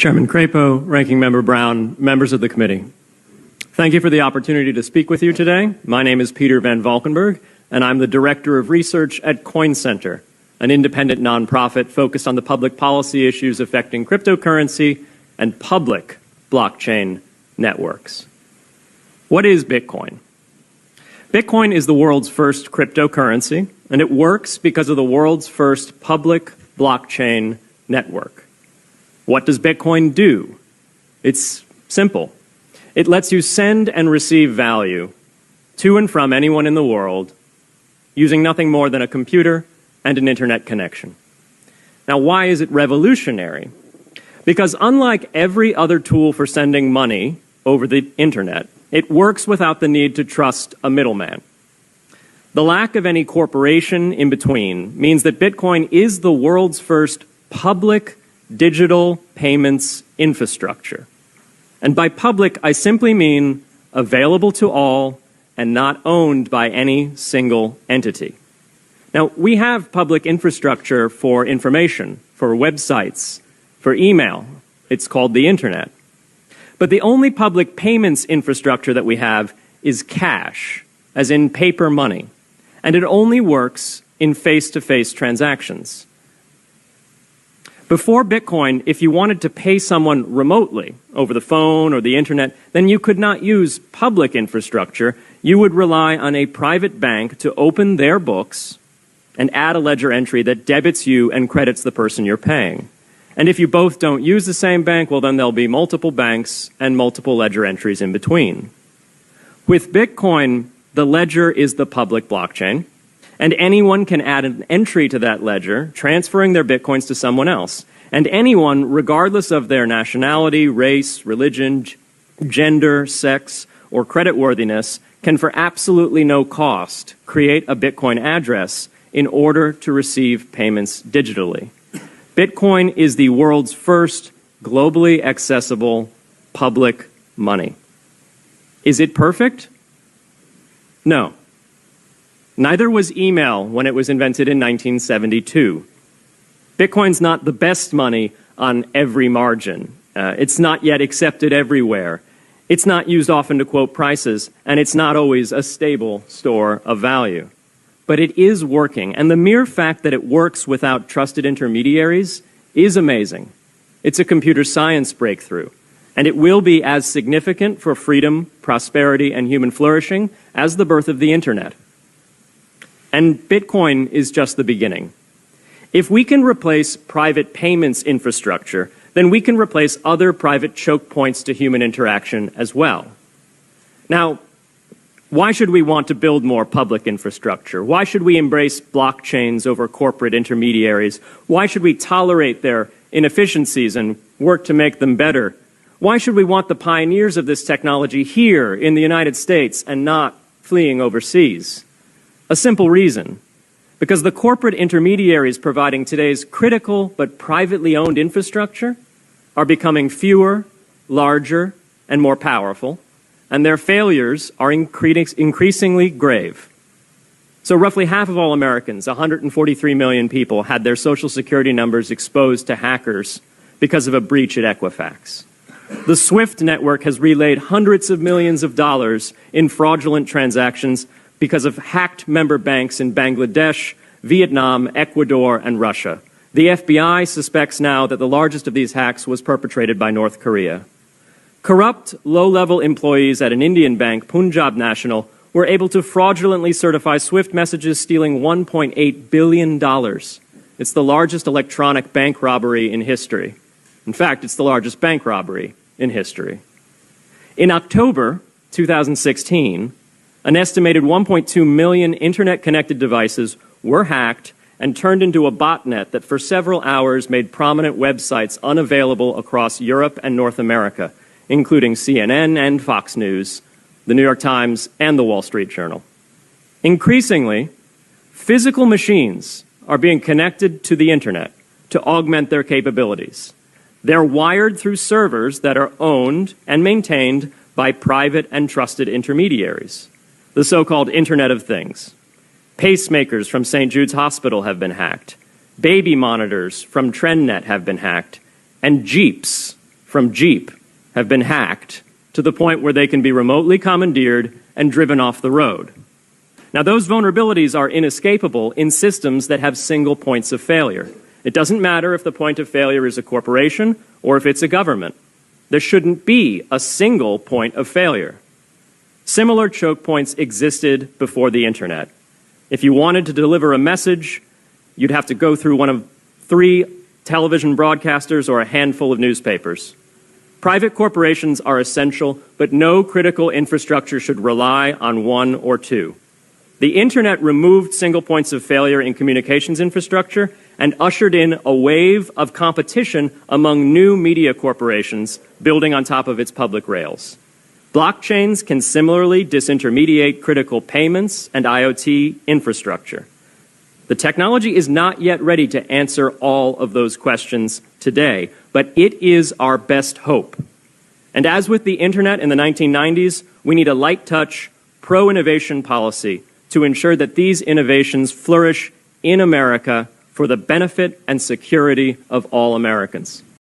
Chairman Crapo, Ranking Member Brown, members of the committee. Thank you for the opportunity to speak with you today. My name is Peter Van Valkenburgh, and I'm the Director of Research at Coin Center, an independent nonprofit focused on the public policy issues affecting cryptocurrency and public blockchain networks. What is Bitcoin? Bitcoin is the world's first cryptocurrency, and it works because of the world's first public blockchain network. What does Bitcoin do? It's simple. It lets you send and receive value to and from anyone in the world using nothing more than a computer and an internet connection. Now, why is it revolutionary? Because unlike every other tool for sending money over the internet, it works without the need to trust a middleman. The lack of any corporation in between means that Bitcoin is the world's first public digital payments infrastructure. And by public, I simply mean available to all and not owned by any single entity. Now, we have public infrastructure for information, for websites, for email. It's called the internet. But the only public payments infrastructure that we have is cash, as in paper money. And it only works in face-to-face transactions. Before Bitcoin, if you wanted to pay someone remotely over the phone or the internet, then you could not use public infrastructure. You would rely on a private bank to open their books and add a ledger entry that debits you and credits the person you're paying. And if you both don't use the same bank, well, then there'll be multiple banks and multiple ledger entries in between. With Bitcoin, the ledger is the public blockchain, and anyone can add an entry to that ledger, transferring their Bitcoins to someone else. And anyone, regardless of their nationality, race, religion, gender, sex, or creditworthiness, can for absolutely no cost create a Bitcoin address in order to receive payments digitally. Bitcoin is the world's first globally accessible public money. Is it perfect? No. Neither was email when it was invented in 1972. Bitcoin's not the best money on every margin. It's not yet accepted everywhere. It's not used often to quote prices, and it's not always a stable store of value. But it is working, and the mere fact that it works without trusted intermediaries is amazing. It's a computer science breakthrough, and it will be as significant for freedom, prosperity, and human flourishing as the birth of the internet. And Bitcoin is just the beginning. If we can replace private payments infrastructure, then we can replace other private choke points to human interaction as well. Now, why should we want to build more public infrastructure? Why should we embrace blockchains over corporate intermediaries? Why should we tolerate their inefficiencies and work to make them better? Why should we want the pioneers of this technology here in the United States and not fleeing overseas? A simple reason. Because the corporate intermediaries providing today's critical but privately owned infrastructure are becoming fewer, larger, and more powerful, and their failures are increasingly grave. So roughly half of all Americans, 143 million people, had their Social Security numbers exposed to hackers because of a breach at Equifax. The SWIFT network has relayed hundreds of millions of dollars in fraudulent transactions because of hacked member banks in Bangladesh, Vietnam, Ecuador, and Russia. The FBI suspects now that the largest of these hacks was perpetrated by North Korea. Corrupt, low-level employees at an Indian bank, Punjab National, were able to fraudulently certify SWIFT messages, stealing $1.8 billion. It's the largest electronic bank robbery in history. In fact, it's the largest bank robbery in history. In October 2016, an estimated 1.2 million internet-connected devices were hacked and turned into a botnet that for several hours made prominent websites unavailable across Europe and North America, including CNN and Fox News, the New York Times, and the Wall Street Journal. Increasingly, physical machines are being connected to the internet to augment their capabilities. They're wired through servers that are owned and maintained by private and trusted intermediaries, the so-called Internet of Things. Pacemakers from St. Jude's Hospital have been hacked. Baby monitors from TrendNet have been hacked. And Jeeps from Jeep have been hacked to the point where they can be remotely commandeered and driven off the road. Now, those vulnerabilities are inescapable in systems that have single points of failure. It doesn't matter if the point of failure is a corporation or if it's a government. There shouldn't be a single point of failure. Similar choke points existed before the internet. If you wanted to deliver a message, you'd have to go through one of 3 television broadcasters or a handful of newspapers. Private corporations are essential, but no critical infrastructure should rely on 1 or 2. The internet removed single points of failure in communications infrastructure and ushered in a wave of competition among new media corporations building on top of its public rails. Blockchains can similarly disintermediate critical payments and IoT infrastructure. The technology is not yet ready to answer all of those questions today, but it is our best hope. And as with the internet in the 1990s, we need a light-touch, pro-innovation policy to ensure that these innovations flourish in America for the benefit and security of all Americans.